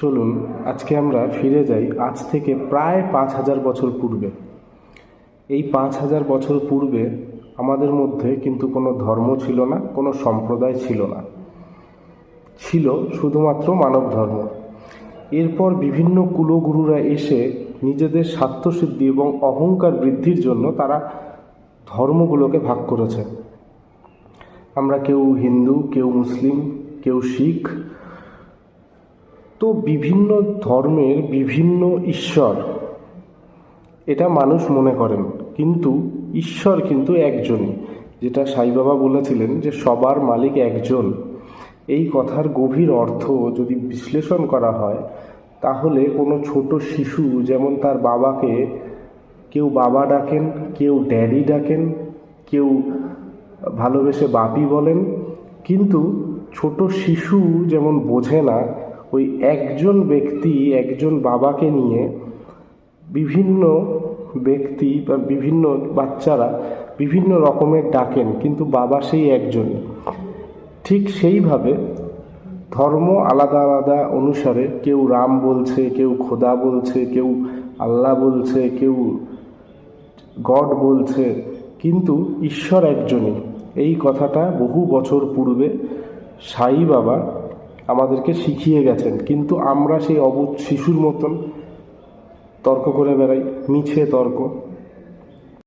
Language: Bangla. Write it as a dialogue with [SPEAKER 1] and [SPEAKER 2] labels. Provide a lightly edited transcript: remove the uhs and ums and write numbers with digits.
[SPEAKER 1] চলুন আজকে আমরা ফিরে যাই আজ থেকে প্রায় 5,000 বছর পূর্বে। এই 5,000 বছর পূর্বে আমাদের মধ্যে কিন্তু কোনো ধর্ম ছিল না, কোনো সম্প্রদায় ছিল না, ছিল শুধুমাত্র মানব ধর্ম। এরপর বিভিন্ন কুলগুরুরা এসে নিজেদের স্বার্থসিদ্ধি এবং অহংকার বৃদ্ধির জন্য তারা ধর্মগুলোকে ভাগ করেছে। আমরা কেউ হিন্দু, কেউ মুসলিম, কেউ শিখ। তো বিভিন্ন ধর্মের বিভিন্ন ঈশ্বর এটা মানুষ মনে করেন, কিন্তু ঈশ্বর কিন্তু একজনই। যেটা সাই বাবা বলেছিলেন যে সবার মালিক একজন। এই কথার গভীর অর্থ যদি বিশ্লেষণ করা হয় তাহলে কোনো ছোট শিশু যেমন তার বাবাকে কেউ বাবা ডাকেন, কেউ ড্যাডি ডাকেন, কেউ ভালোবেসে বাপি বলেন, কিন্তু ছোট শিশু যেমন বোঝে না ওই একজন ব্যক্তি, একজন বাবাকে নিয়ে বিভিন্ন ব্যক্তি বা বিভিন্ন বাচ্চারা বিভিন্ন রকমের ডাকেন, কিন্তু বাবা সেই একজনই। ঠিক সেইভাবে ধর্ম আলাদা আলাদা অনুসারে কেউ রাম বলছে, কেউ খোদা বলছে, কেউ আল্লাহ বলছে, কেউ গড বলছে, কিন্তু ঈশ্বর একজনই। এই কথাটা বহু বছর পূর্বে সাই বাবা আমাদেরকে শিখিয়ে গেছেন, কিন্তু আমরা সেই অবুঝ শিশুর মতন তর্ক করে বেড়াই, মিছে তর্ক।